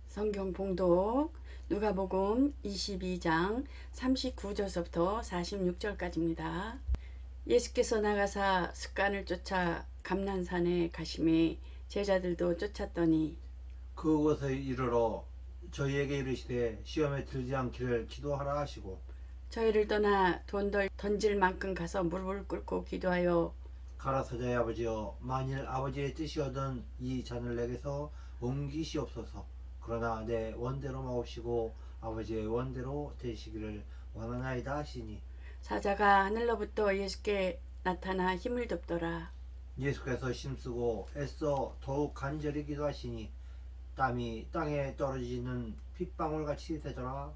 성경 봉독 누가복음 22장 39절서부터 46절까지입니다. 예수께서 나가사 습관을 쫓아 감난산에 가심에 제자들도 쫓았더니 그곳에 이르러 저희에게 이르시되 시험에 들지 않기를 기도하라 하시고 저희를 떠나 돈들 던질 만큼 가서 무릎을 꿇고 기도하여 가라사자의 아버지여, 만일 아버지의 뜻이거든 이 잔을 내게서 옮기시옵소서. 그러나 내 원대로 마옵시고 아버지의 원대로 되시기를 원하나이다 하시니 사자가 하늘로부터 예수께 나타나 힘을 덮더라. 예수께서 힘쓰고 애써 더욱 간절히 기도하시니 땀이 땅에 떨어지는 핏방울같이 되더라.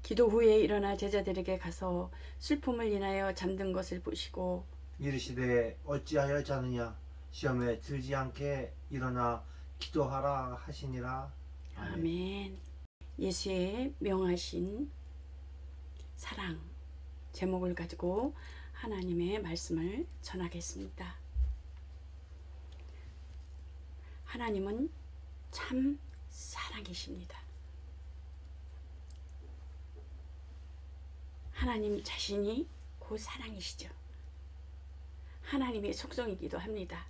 기도 후에 일어나 제자들에게 가서 슬픔을 인하여 잠든 것을 보시고 이르시되 어찌하여 자느냐, 시험에 들지 않게 일어나 기도하라 하시니라. 아멘. 예수의 명하신 사랑 제목을 가지고 하나님의 말씀을 전하겠습니다. 하나님은 참 사랑이십니다. 하나님 자신이 그 사랑이시죠. 하나님의 속성이기도 합니다.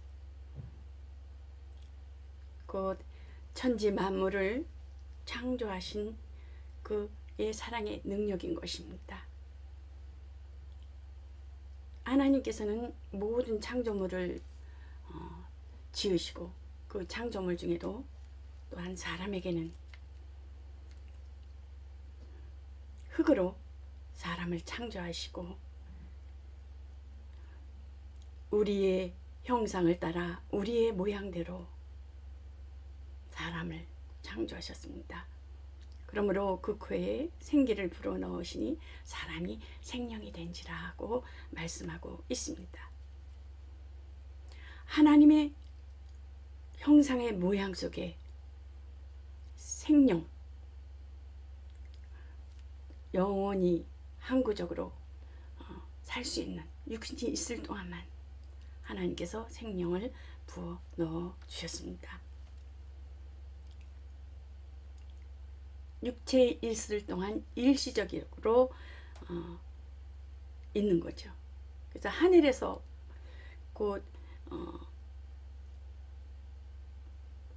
곧 천지 만물을 창조하신 그의 사랑의 능력인 것입니다. 하나님께서는 모든 창조물을 지으시고 그 창조물 중에도 또한 사람에게는 흙으로 사람을 창조하시고 우리의 형상을 따라 우리의 모양대로 사람을 창조하셨습니다. 그러므로 그 코에 생기를 불어넣으시니 사람이 생명이 된지라 하고 말씀하고 있습니다. 하나님의 형상의 모양 속에 생명, 영원히 항구적으로 살 수 있는 육신이 있을 동안만 하나님께서 생명을 부어 넣어 주셨습니다. 육체에 있을 동안 일시적으로 있는 거죠. 그래서 하늘에서 곧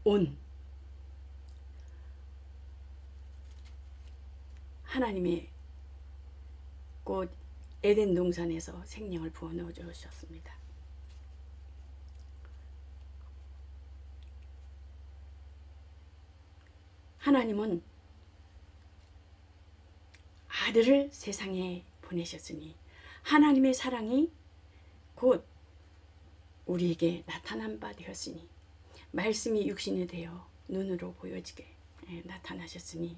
온 하나님의 곧 에덴 동산에서 생명을 부어 넣어 주셨습니다. 하나님은 아들을 세상에 보내셨으니 하나님의 사랑이 곧 우리에게 나타난 바 되었으니 말씀이 육신이 되어 눈으로 보여지게 나타나셨으니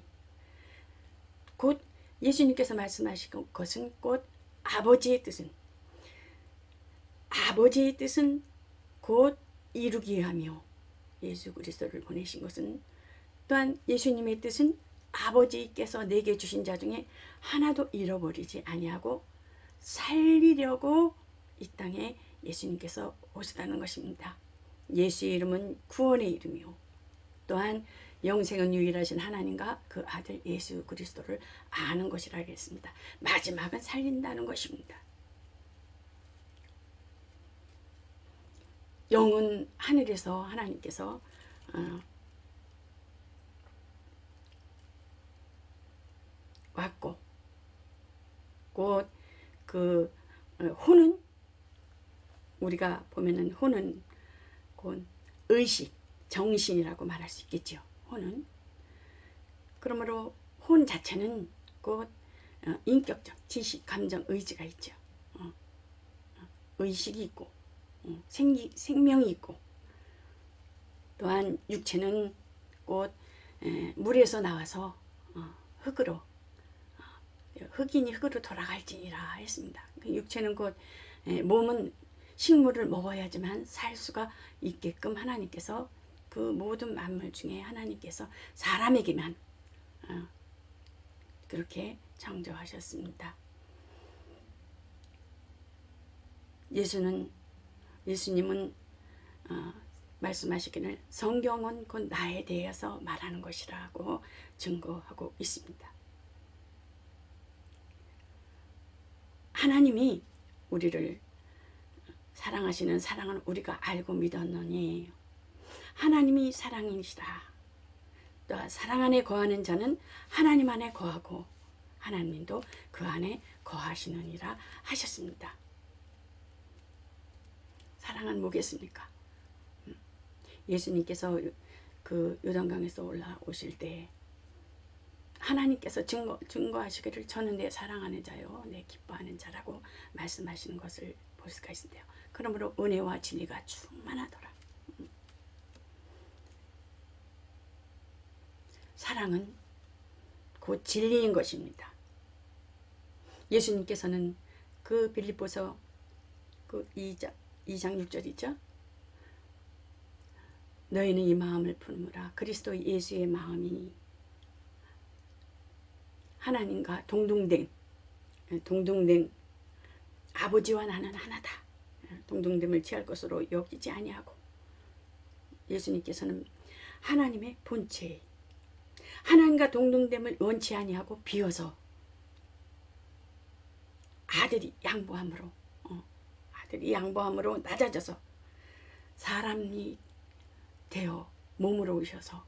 곧 예수님께서 말씀하신 것은 곧 아버지의 뜻은 곧 이루기 위하며 예수 그리스도를 보내신 것은 또한 예수님의 뜻은 아버지께서 내게 주신 자 중에 하나도 잃어버리지 아니하고 살리려고 이 땅에 예수님께서 오셨다는 것입니다. 예수의 이름은 구원의 이름이요 또한 영생은 유일하신 하나님과 그 아들 예수 그리스도를 아는 것이라 하겠습니다. 마지막은 살린다는 것입니다. 영은 하늘에서 하나님께서 왔고 곧 그 혼은 우리가 보면은 혼은 곧 의식, 정신이라고 말할 수 있겠죠. 혼은 그러므로 혼 자체는 곧 인격적 지식, 감정, 의지가 있죠. 의식이 있고 생명이 있고 또한 육체는 곧 물에서 나와서 흙으로 흑인이 흙으로 돌아갈지니라 했습니다. 육체는 곧 몸은 식물을 먹어야지만 살 수가 있게끔 하나님께서 그 모든 만물 중에 하나님께서 사람에게만 그렇게 창조하셨습니다. 예수님은 말씀하시기를 성경은 곧 나에 대해서 말하는 것이라고 증거하고 있습니다. 하나님이 우리를 사랑하시는 사랑은 우리가 알고 믿었느니 하나님이 사랑이시라. 또 사랑 안에 거하는 자는 하나님 안에 거하고 하나님도 그 안에 거하시느니라 하셨습니다. 사랑은 뭐겠습니까? 예수님께서 그 요단강에서 올라오실 때 하나님께서 증거하시기를 저는 내 사랑하는 자요 내 기뻐하는 자라고 말씀하시는 것을 볼 수가 있는데요. 그러므로 은혜와 진리가 충만하더라. 사랑은 곧 진리인 것입니다. 예수님께서는 그 빌립보서 그 2장 6절이죠. 너희는 이 마음을 품으라. 그리스도 예수의 마음이 하나님과 동등된 아버지와 나는 하나다. 동등됨을 취할 것으로 여기지 아니하고 예수님께서는 하나님의 본체 하나님과 동등됨을 원치 아니하고 비워서 아들이 양보함으로 낮아져서 사람이 되어 몸으로 오셔서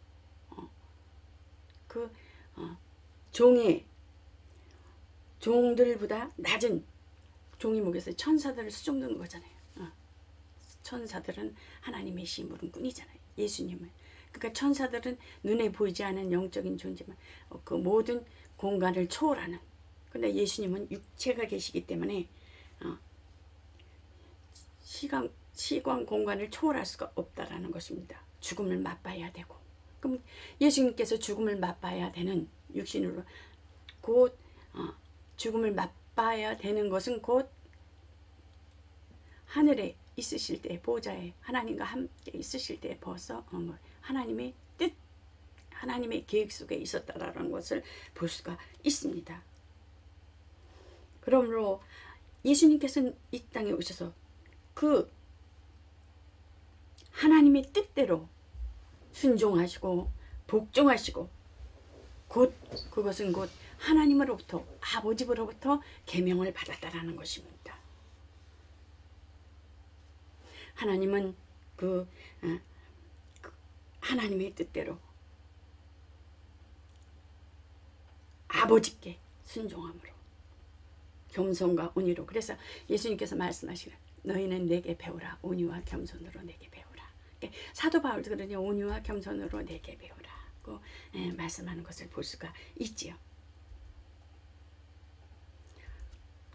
종들보다 낮은 종이 목에서 천사들을 수종드는 거잖아요. 천사들은 하나님의 심부름꾼이잖아요. 예수님은. 그러니까 천사들은 눈에 보이지 않는 영적인 존재만 그 모든 공간을 초월하는. 근데 예수님은 육체가 계시기 때문에 시간 공간을 초월할 수가 없다라는 것입니다. 죽음을 맛봐야 되고. 그럼 예수님께서 죽음을 맛봐야 되는 육신으로 곧 죽음을 맛봐야 되는 것은 곧 하늘에 있으실 때 보좌에 하나님과 함께 있으실 때 벌써 하나님의 뜻 하나님의 계획 속에 있었다라는 것을 볼 수가 있습니다. 그러므로 예수님께서는 이 땅에 오셔서 그 하나님의 뜻대로 순종하시고 복종하시고 그것은 곧 하나님으로부터 아버지로부터 계명을 받았다라는 것입니다. 하나님은 그 하나님의 뜻대로 아버지께 순종함으로 겸손과 온유로. 그래서 예수님께서 말씀하시는 너희는 내게 배우라. 온유와 겸손으로 내게 배우라. 사도 바울도 그러니 온유와 겸손으로 내게 배우라고 말씀하는 것을 볼 수가 있지요.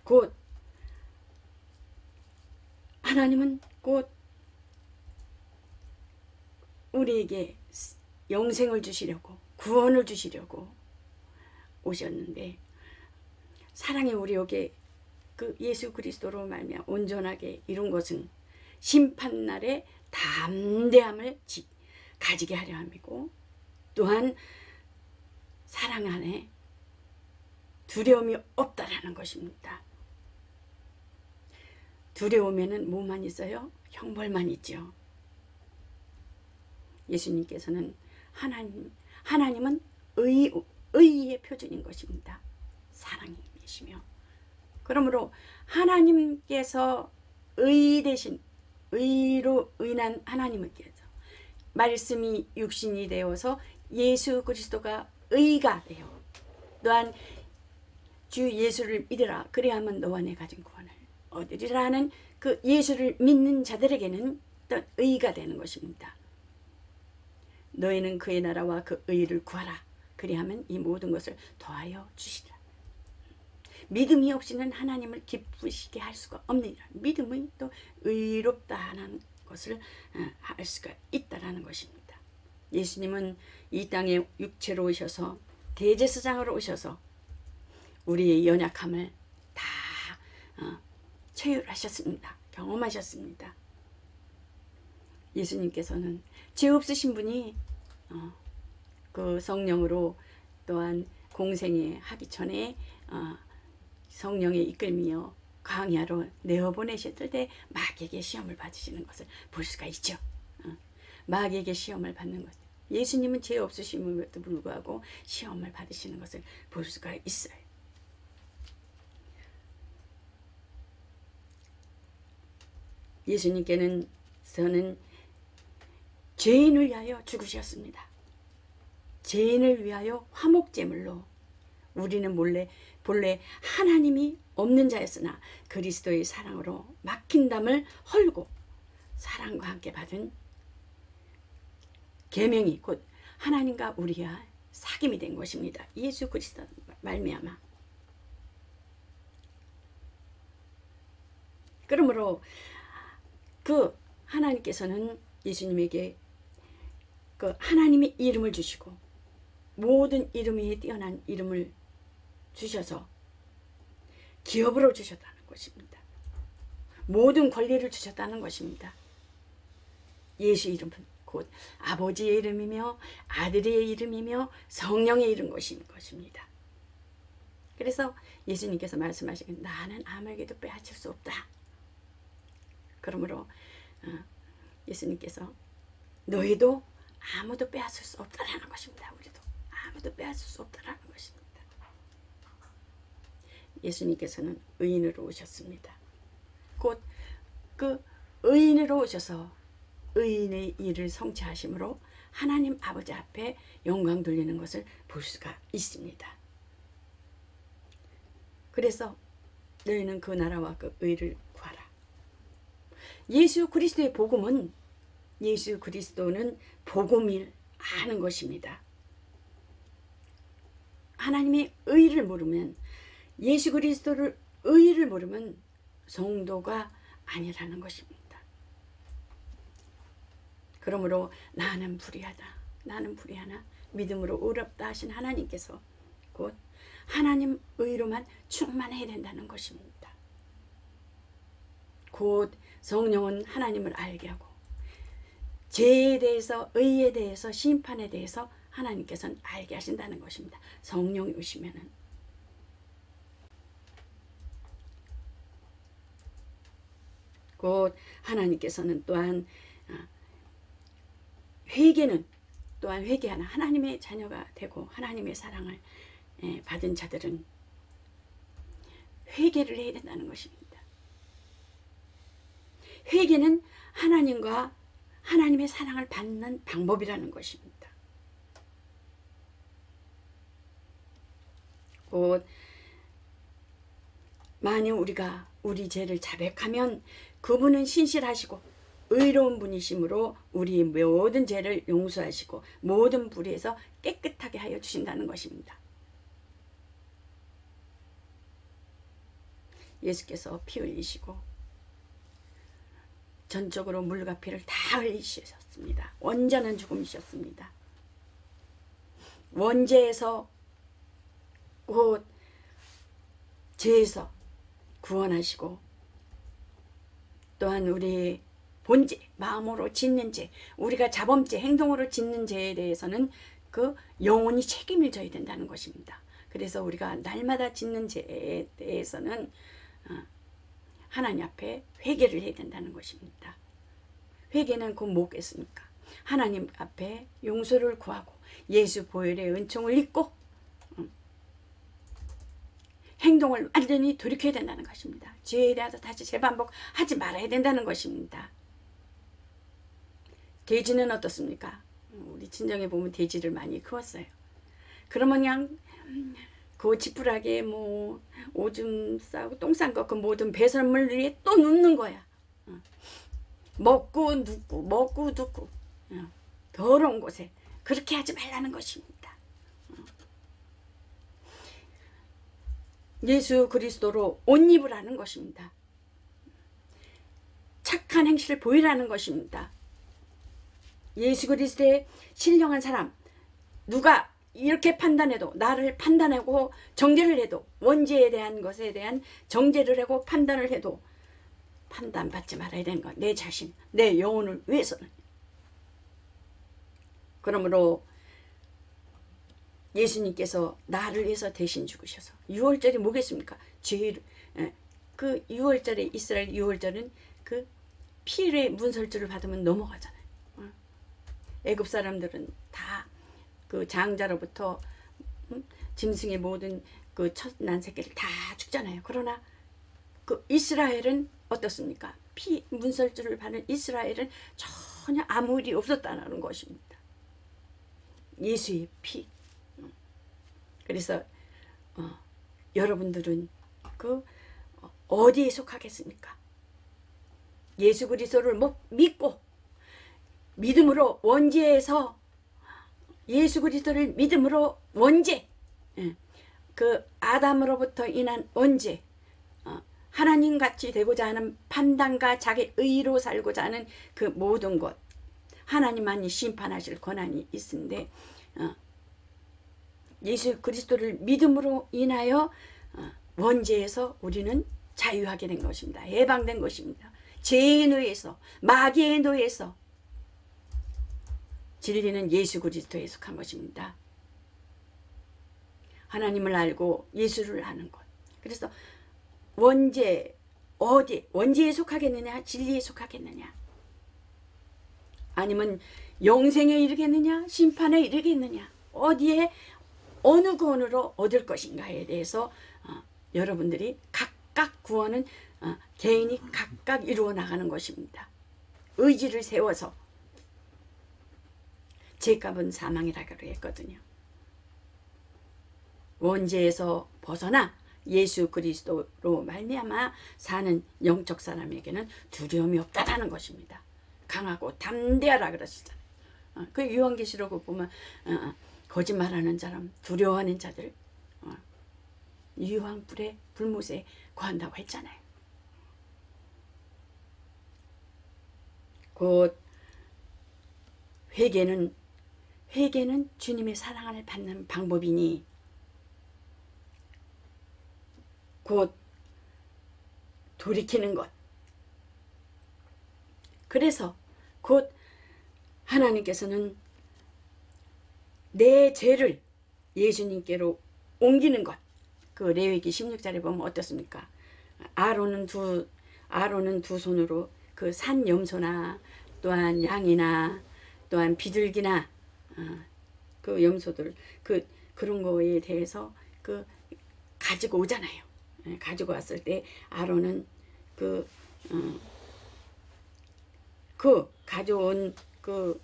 곧 하나님은 곧 우리에게 영생을 주시려고 구원을 주시려고 오셨는데 사랑의 우리에게 그 예수 그리스도로 말미암아 온전하게 이룬 것은 심판날에 담대함을 가지게 하려 함이고 또한 사랑 안에 두려움이 없다라는 것입니다. 두려움에는 뭐만 있어요? 형벌만 있죠. 예수님께서는 하나님은 의의 표준인 것입니다. 사랑이시며 그러므로 하나님께서 의 대신 의로 의난 하나님께서 말씀이 육신이 되어서 예수 그리스도가 의가 되어 또한 주 예수를 믿으라 그리하면 너와 내 가진 구원을 얻으리라는 그 예수를 믿는 자들에게는 또 의가 되는 것입니다. 너희는 그의 나라와 그 의를 구하라. 그리하면 이 모든 것을 더하여 주시리라. 믿음이 없이는 하나님을 기쁘시게 할 수가 없느니라. 믿음이 또 의롭다는 것을 알 수가 있다라는 것입니다. 예수님은 이 땅에 육체로 오셔서 대제사장으로 오셔서 우리의 연약함을 다 체휼하셨습니다. 경험하셨습니다. 예수님께서는 죄 없으신 분이 그 성령으로 또한 공생에 하기 전에 성령의 이끌미여 광야로 내어보내셨을 때 마귀에게 시험을 받으시는 것을 볼 수가 있죠. 마귀에게 시험을 받는 것. 예수님은 죄 없으심에도 불구하고 시험을 받으시는 것을 볼 수가 있어요. 예수님께는 죄인을 위하여 죽으셨습니다. 죄인을 위하여 화목제물로. 우리는 본래 하나님이 없는 자였으나 그리스도의 사랑으로 막힌 담을 헐고 사랑과 함께 받은 계명이 곧 하나님과 우리가 사귐이 된 것입니다. 예수 그리스도 말미암아. 그러므로 그 하나님께서는 예수님에게 그 하나님의 이름을 주시고 모든 이름 위에 뛰어난 이름을 주셔서 기업으로 주셨다는 것입니다. 모든 권리를 주셨다는 것입니다. 예수 이름은 곧 아버지의 이름이며 아들의 이름이며 성령의 이름 것입니다. 그래서 예수님께서 말씀하시기를 나는 아무에게도 빼앗을 수 없다. 그러므로 예수님께서 너희도 아무도 빼앗을 수 없다라는 것입니다. 우리도 아무도 빼앗을 수 없다라는 것입니다. 예수님께서는 의인으로 오셨습니다. 곧 그 의인으로 오셔서 의인의 일을 성취하심으로 하나님 아버지 앞에 영광 돌리는 것을 볼 수가 있습니다. 그래서 너희는 그 나라와 그 의를 구하라. 예수 그리스도의 복음은 예수 그리스도는 복음을 아는 것입니다. 하나님의 의를 모르면 예수 그리스도를 의를 모르면 성도가 아니라는 것입니다. 그러므로 나는 불의하다. 나는 불의하나 믿음으로 의롭다 하신 하나님께서 곧 하나님 의로만 충만해야 된다는 것입니다. 곧 성령은 하나님을 알게 하고 죄에 대해서 의에 대해서 심판에 대해서 하나님께서는 알게 하신다는 것입니다. 성령이 오시면은 곧 하나님께서는 또한 회개는 또한 회개하는 하나님의 자녀가 되고 하나님의 사랑을 받은 자들은 회개를 해야 된다는 것입니다. 회개는 하나님과 하나님의 사랑을 받는 방법이라는 것입니다. 곧 만약 우리가 우리 죄를 자백하면 그분은 신실하시고 의로운 분이시므로 우리 모든 죄를 용서하시고 모든 불의에서 깨끗하게 하여 주신다는 것입니다. 예수께서 피 흘리시고 전적으로 물과 피를 다 흘리셨습니다. 완전한 죽음이셨습니다. 원죄에서 곧 죄에서 구원하시고 또한 우리의 본죄, 마음으로 짓는 죄, 우리가 자범죄, 행동으로 짓는 죄에 대해서는 그 영원히 책임을 져야 된다는 것입니다. 그래서 우리가 날마다 짓는 죄에 대해서는 하나님 앞에 회개를 해야 된다는 것입니다. 회개는 곧 뭐겠습니까? 하나님 앞에 용서를 구하고 예수 보혈의 은총을 입고 행동을 완전히 돌이켜야 된다는 것입니다. 죄에 대해서 다시 재반복하지 말아야 된다는 것입니다. 돼지는 어떻습니까? 우리 친정에 보면 돼지를 많이 키웠어요. 그러면 그냥 그 지푸라기에 뭐 오줌 싸고 똥 싼 거 그 모든 배설물 위에 또 눕는 거야. 먹고 눕고 먹고 눕고 더러운 곳에 그렇게 하지 말라는 것입니다. 예수 그리스도로 옷 입으라는 것입니다. 착한 행실을 보이라는 것입니다. 예수 그리스도의 신령한 사람 누가 이렇게 판단해도 나를 판단하고 정죄를 해도 원죄에 대한 것에 대한 정죄를 하고 판단을 해도 판단받지 말아야 되는 것. 내 자신, 내 영혼을 위해서는. 그러므로 예수님께서 나를 위해서 대신 죽으셔서 6월절이 뭐겠습니까? 그 6월절에 이스라엘 6월절은 그 피의 문설주를 받으면 넘어가잖아요. 애굽 사람들은 다 그 장자로부터 짐승의 모든 그 첫 난 새끼를 다 죽잖아요. 그러나 그 이스라엘은 어떻습니까? 피 문설주를 받는 이스라엘은 전혀 아무 일이 없었다는 것입니다. 예수의 피. 그래서 여러분들은 그 어디에 속하겠습니까? 예수 그리스도를 믿고 믿음으로 원죄에서 예수 그리스도를 믿음으로 원죄, 그 아담으로부터 인한 원죄, 하나님같이 되고자 하는 판단과 자기 의로 살고자 하는 그 모든 것, 하나님만이 심판하실 권한이 있는데 예수 그리스도를 믿음으로 인하여 원죄에서 우리는 자유하게 된 것입니다. 해방된 것입니다. 죄의 노예에서, 마귀의 노예에서 진리는 예수 그리스도에 속한 것입니다. 하나님을 알고 예수를 아는 것. 그래서 원죄, 어디 원죄에 속하겠느냐, 진리에 속하겠느냐, 아니면 영생에 이르겠느냐, 심판에 이르겠느냐, 어디에 어느 구원으로 얻을 것인가에 대해서 여러분들이 각각 구원은 개인이 각각 이루어 나가는 것입니다. 의지를 세워서. 죄값은 사망이라고 했거든요. 원죄에서 벗어나 예수 그리스도로 말미암아 사는 영적 사람에게는 두려움이 없다라는 것입니다. 강하고 담대하라 그러시잖아요. 그 요한계시록을 보면 거짓말하는 사람, 두려워하는 자들 유황불에 불못에 거한다고 했잖아요. 곧 회개는 주님의 사랑을 받는 방법이니 곧 돌이키는 것. 그래서 곧 하나님께서는 내 죄를 예수님께로 옮기는 것. 그 레위기 16절에 보면 어떻습니까? 아론은 두 손으로 그 산 염소나 또한 양이나 또한 비둘기나 그 염소들 그런 거에 대해서 그 가지고 오잖아요. 가지고 왔을 때 아론은 그 가져온 그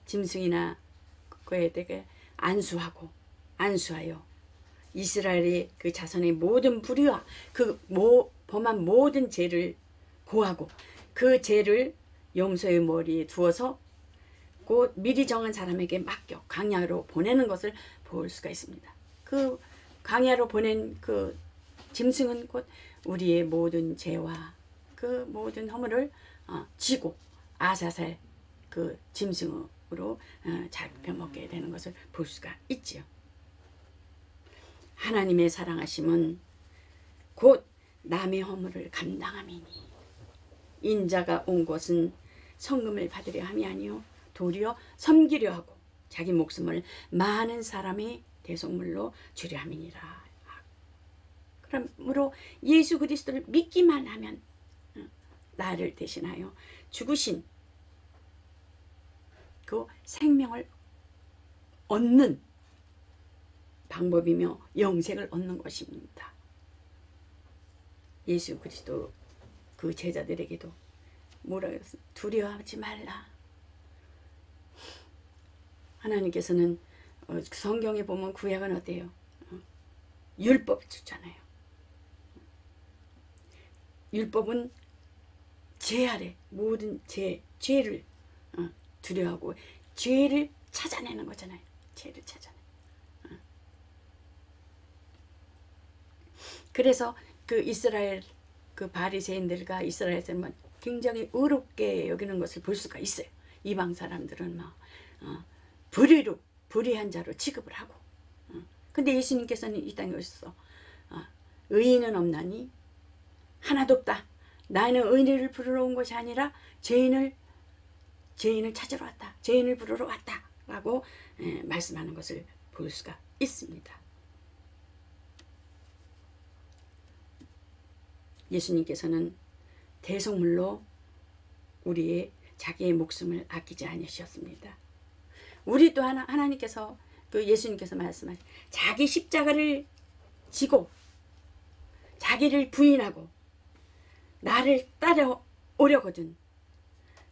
짐승이나 그에 대해 안수하여 이스라엘의 그 자손의 모든 불의와 그 범한 모든 죄를 고하고 그 죄를 염소의 머리에 두어서 곧 미리 정한 사람에게 맡겨 광야로 보내는 것을 볼 수가 있습니다. 그 광야로 보낸 그 짐승은 곧 우리의 모든 죄와 그 모든 허물을 지고 아사살 그 짐승으로 잡혀먹게 되는 것을 볼 수가 있지요. 하나님의 사랑하심은 곧 남의 허물을 감당함이니 인자가 온 것은 성금을 받으려 함이 아니요 도리어 섬기려 하고 자기 목숨을 많은 사람의 대속물로 주려 함이니라. 그러므로 예수 그리스도를 믿기만 하면 나를 대신하여 죽으신 그 생명을 얻는 방법이며 영생을 얻는 것입니다. 예수 그리스도 그 제자들에게도 뭐라 그랬어요? 두려워하지 말라. 하나님께서는 성경에 보면 구약은 어때요? 율법을 주잖아요. 율법은 죄 아래 모든 죄를 두려워하고 죄를 찾아내는 거잖아요. 죄를 찾아내. 그래서 그 이스라엘 그 바리새인들과 이스라엘 사람은 굉장히 의롭게 여기는 것을 볼 수가 있어요. 이방 사람들은 막 불의한 자로 취급을 하고. 근데 예수님께서는 이 땅에 오셔서 의인은 없나니 하나도 없다. 나는 의인을 부르러 온 것이 아니라 죄인을 찾으러 왔다. 죄인을 부르러 왔다. 라고 말씀하는 것을 볼 수가 있습니다. 예수님께서는 대속물로 자기의 목숨을 아끼지 않으셨습니다. 우리 또한 하나님께서 그 예수님께서 말씀하신 자기 십자가를 지고 자기를 부인하고 나를 따라오려거든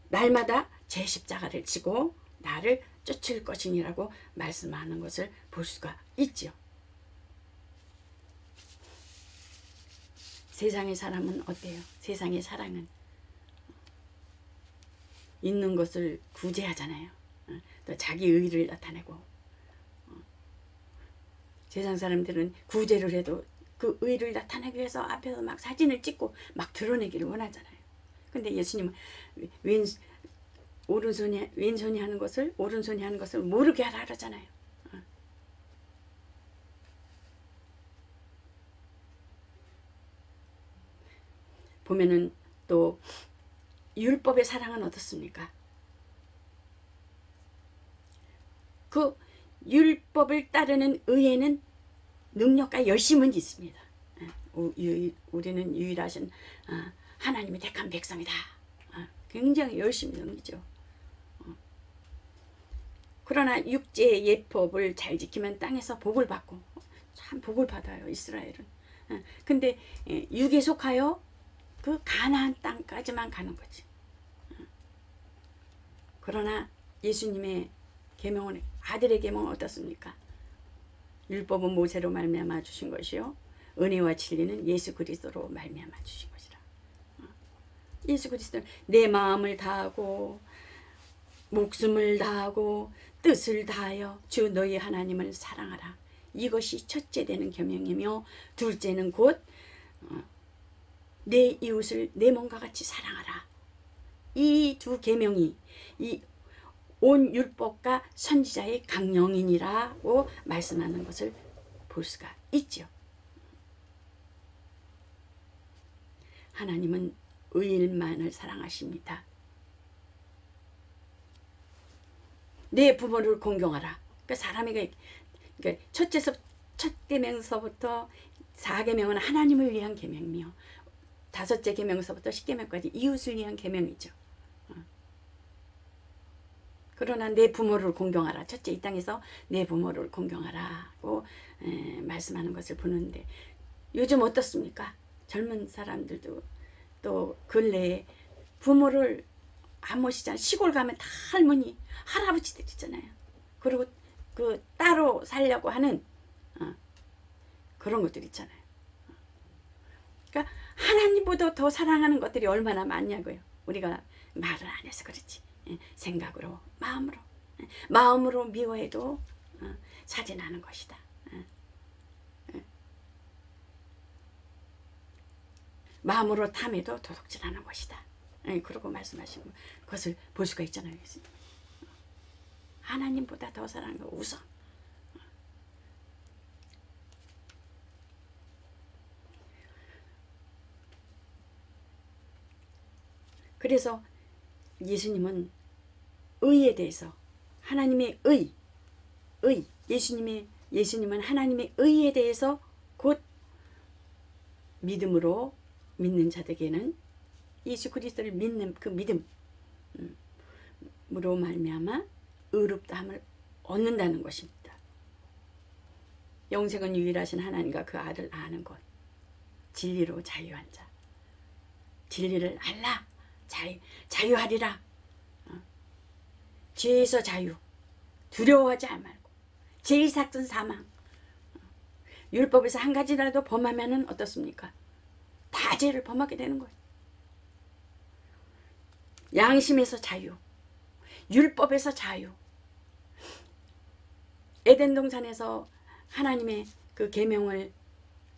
날마다 제 십자가를 지고 나를 쫓을 것이니라고 말씀하는 것을 볼 수가 있지요. 세상의 사람은 어때요? 세상의 사랑은 있는 것을 구제하잖아요. 또 자기 의를 나타내고 세상 사람들은 구제를 해도 그 의를 나타내기 위해서 앞에서 막 사진을 찍고 막 드러내기를 원하잖아요. 근데 예수님은 왼손이 하는 것을 오른손이 하는 것을 모르게 하라 그러잖아요. 보면은 또 율법의 사랑은 어떻습니까? 그 율법을 따르는 의에는 능력과 열심은 있습니다. 우리는 유일하신 하나님의 택한 백성이다. 굉장히 열심히 넘기죠. 그러나 육체의 예법을 잘 지키면 땅에서 복을 받고 참 복을 받아요. 이스라엘은. 근데 육에 속하여 그 가나안 땅까지만 가는 거지. 그러나 예수님의 계명은 아들의 계명은 어떻습니까? 율법은 모세로 말미암아 주신 것이요 은혜와 진리는 예수 그리스도로 말미암아 주신 것이라. 예수 그리스도는 내 마음을 다하고 목숨을 다하고 뜻을 다하여 주 너희 하나님을 사랑하라. 이것이 첫째 되는 계명이며 둘째는 곧 내 이웃을 내 몸과 같이 사랑하라. 이 두 계명이 이 온 율법과 선지자의 강령이니라고 말씀하는 것을 볼 수가 있죠. 하나님은 의인만을 사랑하십니다. 내 부모를 공경하라. 그러니까 사람에게 첫 계명서부터 4계명은 하나님을 위한 계명이며 5째 계명서부터 10계명까지 이웃을 위한 계명이죠. 그러나 내 부모를 공경하라. 첫째 이 땅에서 내 부모를 공경하라고 말씀하는 것을 보는데 요즘 어떻습니까? 젊은 사람들도 또 근래에 부모를 안 모시잖아요. 시골 가면 다 할머니, 할아버지들 있잖아요. 그리고 그 따로 살려고 하는 그런 것들 있잖아요. 그러니까 하나님보다 더 사랑하는 것들이 얼마나 많냐고요. 우리가 말을 안 해서 그렇지. 생각으로, 마음으로 미워해도 사진하는 것이다. 마음으로 탐해도 도둑질하는 것이다. 그러고 말씀하시고 그것을 볼 수가 있잖아요. 하나님보다 더 사랑하는 거 우선. 그래서 예수님은 의에 대해서 하나님의 예수님은 하나님의 의에 대해서 곧 믿음으로 믿는 자들에게는 예수 그리스도를 믿는 그 믿음으로 말미암아 의롭다함을 얻는다는 것입니다. 영생은 유일하신 하나님과 그 아들 아는 것, 진리로 자유한 자, 진리를 알라 자유하리라. 죄에서 자유, 두려워하지 말고 제일 삭은 사망. 율법에서 한 가지라도 범하면은 어떻습니까? 다 죄를 범하게 되는 거예요. 양심에서 자유, 율법에서 자유. 에덴 동산에서 하나님의 그 계명을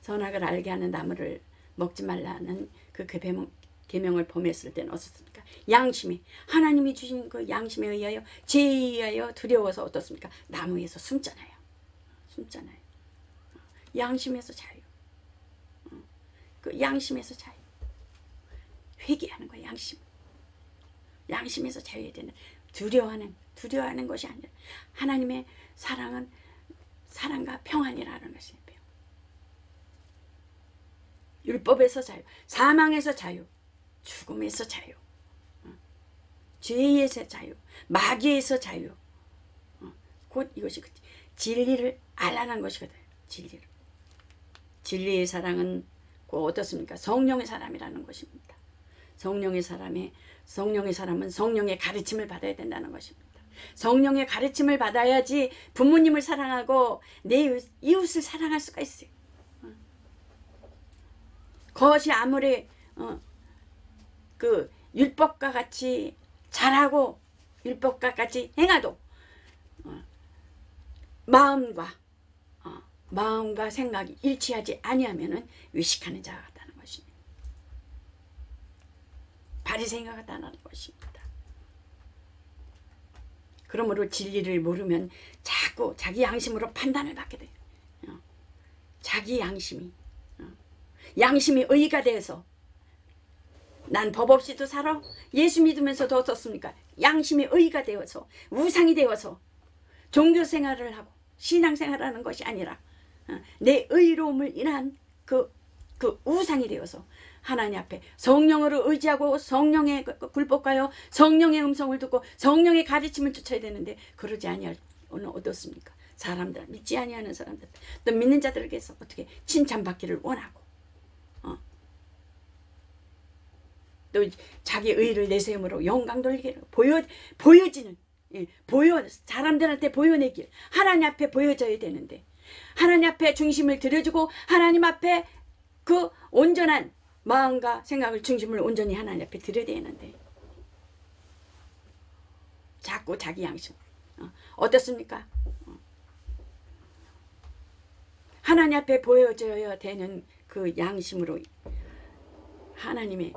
선악을 알게 하는 나무를 먹지 말라는 그 계명을 범했을 때는 어떻습니까? 양심에 하나님이 주신 그 양심에 의하여 죄에 의하여 두려워서 어떻습니까? 나무에서 숨잖아요. 양심에서 자유. 그 양심에서 자유. 회개하는 거야. 양심에서 자유해야 되는 두려워하는 것이 아니라 하나님의 사랑은 사랑과 평안이라는 것이에요. 율법에서 자유, 사망에서 자유, 죽음에서 자유, 죄에서 자유, 마귀에서 자유. 곧 이것이 진리를 알라는 것이거든. 진리의 사랑은 곧 어떻습니까? 성령의 사람이라는 것입니다. 성령의 사람은 성령의 가르침을 받아야 된다는 것입니다. 성령의 가르침을 받아야지 부모님을 사랑하고 내 이웃을 사랑할 수가 있어요. 그것이 아무리 그 율법과 같이 잘하고 율법과 같이 행하도 마음과 생각이 일치하지 아니하면은 위식하는 자가 같다는 것입니다. 바리새인과 같다는 것입니다. 그러므로 진리를 모르면 자꾸 자기 양심으로 판단을 받게 돼요. 자기 양심이 의가 돼서 난 법 없이도 살아. 예수 믿으면서도 어떻습니까? 양심이 의가 되어서 우상이 되어서 종교 생활을 하고 신앙 생활을 하는 것이 아니라 내 의로움을 인한 그 우상이 되어서 하나님 앞에 성령으로 의지하고 성령의 굴복하여 성령의 음성을 듣고 성령의 가르침을 쫓아야 되는데 그러지 아니할 오늘 어떻습니까? 사람들 믿지 아니하는 사람들 또 믿는 자들에게서 어떻게 칭찬받기를 원하고 또 자기 의를 내세움으로 영광 돌리기를 보여지는 사람들한테 보여내길 하나님 앞에 보여져야 되는데 하나님 앞에 중심을 들여주고 하나님 앞에 그 온전한 마음과 생각을 중심을 온전히 하나님 앞에 드려야 되는데 자꾸 자기 양심 어떻습니까? 하나님 앞에 보여져야 되는 그 양심으로 하나님의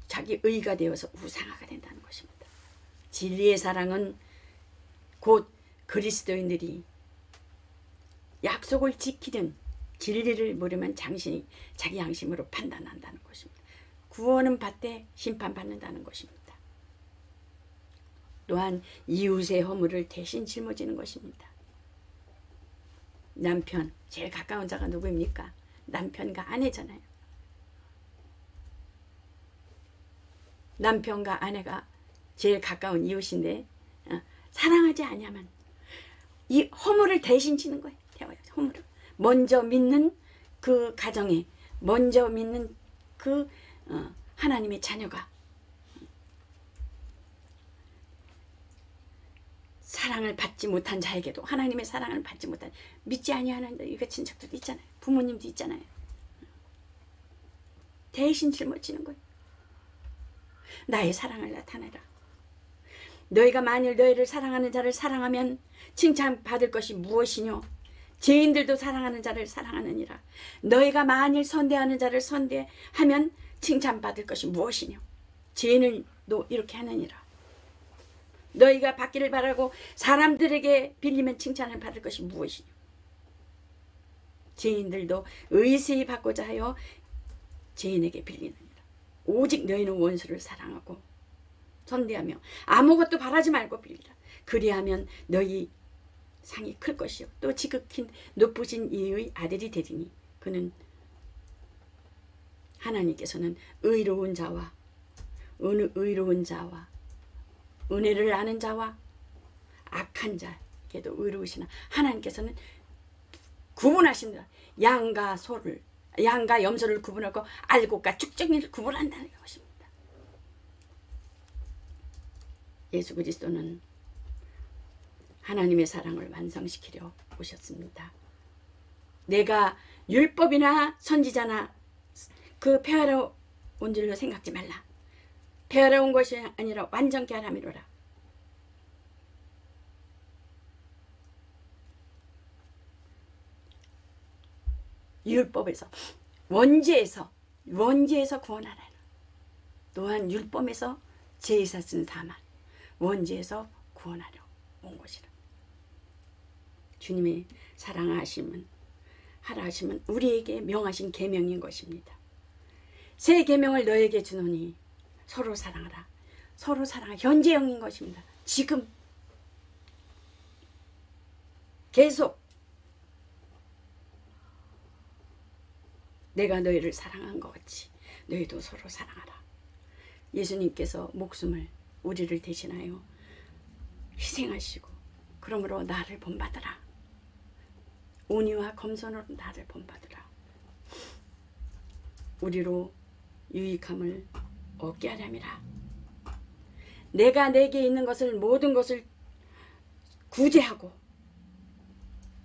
자기 의가 되어서 우상화가 된다는 것입니다. 진리의 사랑은 곧 그리스도인들이 약속을 지키든 진리를 모르면 자기 양심으로 판단한다는 것입니다. 구원은 받되 심판받는다는 것입니다. 또한 이웃의 허물을 대신 짊어지는 것입니다. 남편, 제일 가까운 자가 누구입니까? 남편과 아내잖아요. 남편과 아내가 제일 가까운 이웃인데 사랑하지 않으면 이 허물을 대신 지는 거예요. 허물을 먼저 믿는 그 가정에 먼저 믿는 그 하나님의 자녀가 사랑을 받지 못한 자에게도 하나님의 사랑을 받지 못한 믿지 아니하는 이거 친척들도 있잖아요. 부모님도 있잖아요. 대신 짊어지는 거예요. 나의 사랑을 나타내라. 너희가 만일 너희를 사랑하는 자를 사랑하면 칭찬받을 것이 무엇이뇨? 죄인들도 사랑하는 자를 사랑하느니라. 너희가 만일 선대하는 자를 선대하면 칭찬받을 것이 무엇이뇨? 죄인들도 이렇게 하느니라. 너희가 받기를 바라고 사람들에게 빌리면 칭찬을 받을 것이 무엇이뇨? 죄인들도 의세히 받고자 하여 죄인에게 빌리느니라. 오직 너희는 원수를 사랑하고 선대하며 아무것도 바라지 말고 빌리라. 그리하면 너희 상이 클 것이요 또 지극히 높으신 이의 아들이 되리니 그는 하나님께서는 의로운 자와 은혜를 아는 자와 악한 자에게도 의로우시나 하나님께서는 구분하신다. 양과 염소를 구분하고 알곡과 쭉정이를 구분한다는 것입니다. 예수 그리스도는 하나님의 사랑을 완성시키려 오셨습니다. 내가 율법이나 선지자나 그 폐하러 온 줄로 생각지 말라. 폐하러 온 것이 아니라 완전케 하람이로라. 율법에서 원죄에서 구원하라. 또한 율법에서 제사 쓴 사만 원죄에서 구원하려 온 것이라. 주님의 사랑하심은 하라 하심은 우리에게 명하신 계명인 것입니다. 새 계명을 너에게 주노니 서로 사랑하라. 서로 사랑하 현재형인 것입니다. 지금 계속 내가 너희를 사랑한 것 같이 너희도 서로 사랑하라. 예수님께서 목숨을 우리를 대신하여 희생하시고 그러므로 나를 본받으라. 온유와 겸손으로 나를 본받으라. 우리로 유익함을 얻게 하렴이라. 내가 내게 있는 것을 모든 것을 구제하고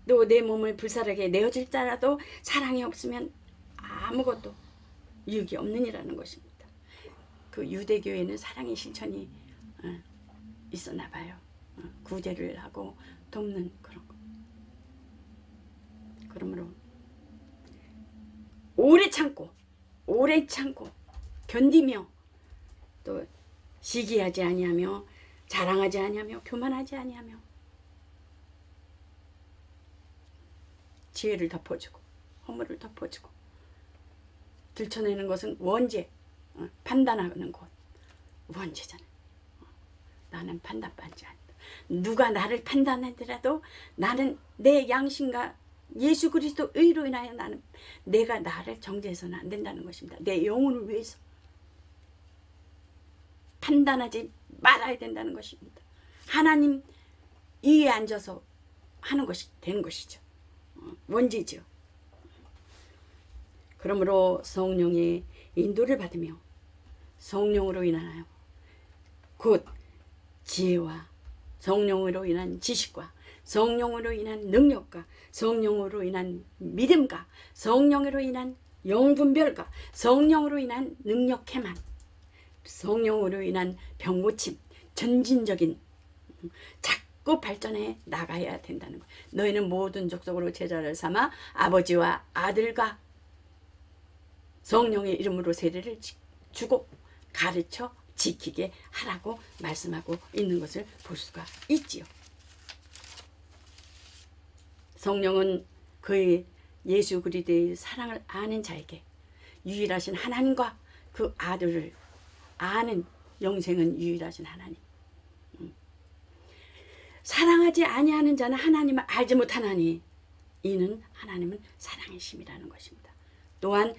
또 내 몸을 불사르게 내어질지라도 사랑이 없으면 아무것도 유익이 없느니라는 것입니다. 그 유대교회는 사랑의 실천이 있었나 봐요. 구제를 하고 돕는 그런 거. 그러므로 오래 참고 견디며 또 시기하지 아니하며 자랑하지 아니하며 교만하지 아니하며 지혜를 덮어주고 허물을 덮어주고 들춰내는 것은 원죄, 판단하는 것 원죄잖아요. 나는 판단받지 않는다. 누가 나를 판단하더라도 나는 내 양심과 예수 그리스도 의로 인하여 내가 나를 정죄해서는 안 된다는 것입니다. 내 영혼을 위해서 판단하지 말아야 된다는 것입니다. 하나님 위에 앉아서 하는 것이 되는 것이죠. 원죄죠. 그러므로 성령의 인도를 받으며 성령으로 인하여 곧 지혜와 성령으로 인한 지식과 성령으로 인한 능력과 성령으로 인한 믿음과 성령으로 인한 영분별과 성령으로 인한 능력해만 성령으로 인한 병고침 전진적인 자꾸 발전해 나가야 된다는 것. 너희는 모든 족속으로 제자를 삼아 아버지와 아들과 성령의 이름으로 세례를 주고 가르쳐 지키게 하라고 말씀하고 있는 것을 볼 수가 있지요. 성령은 그의 예수 그리스도의 사랑을 아는 자에게 유일하신 하나님과 그 아들을 아는 영생은 유일하신 하나님. 사랑하지 아니하는 자는 하나님을 알지 못하나니 이는 하나님은 사랑이심이라는 것입니다. 또한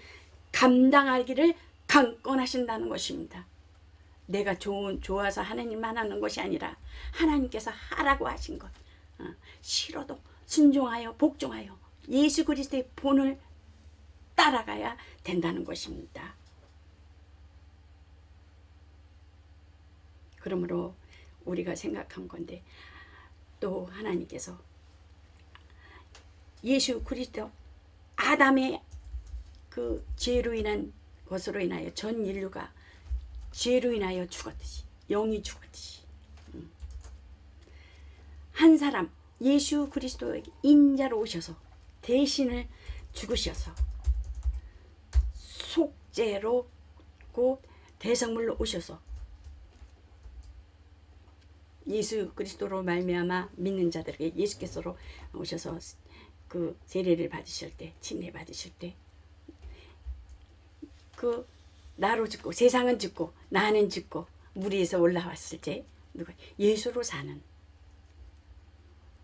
감당하기를 강권하신다는 것입니다. 내가 좋아서 하나님만 하는 것이 아니라 하나님께서 하라고 하신 것 싫어도 순종하여 복종하여 예수 그리스도의 본을 따라가야 된다는 것입니다. 그러므로 우리가 생각한 건데 또 하나님께서 예수 그리스도 아담의 그 죄로 인한 것으로 인하여 전 인류가 죄로 인하여 죽었듯이 영이 죽었듯이 한 사람 예수 그리스도에게 인자로 오셔서 대신을 죽으셔서 속죄로 곧 대성물로 오셔서 예수 그리스도로 말미암아 믿는 자들에게 예수께서로 오셔서 그 세례를 받으실 때 침례 받으실 때 그 나로 죽고 세상은 죽고 나는 죽고 무리에서 올라왔을 때 누가 예수로 사는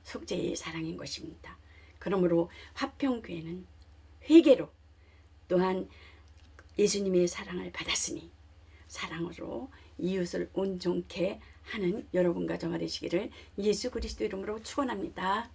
속죄의 사랑인 것입니다. 그러므로 화평교회는 회개로 또한 예수님의 사랑을 받았으니 사랑으로 이웃을 온전케 하는 여러분과 저가 되시기를 예수 그리스도 이름으로 축원합니다.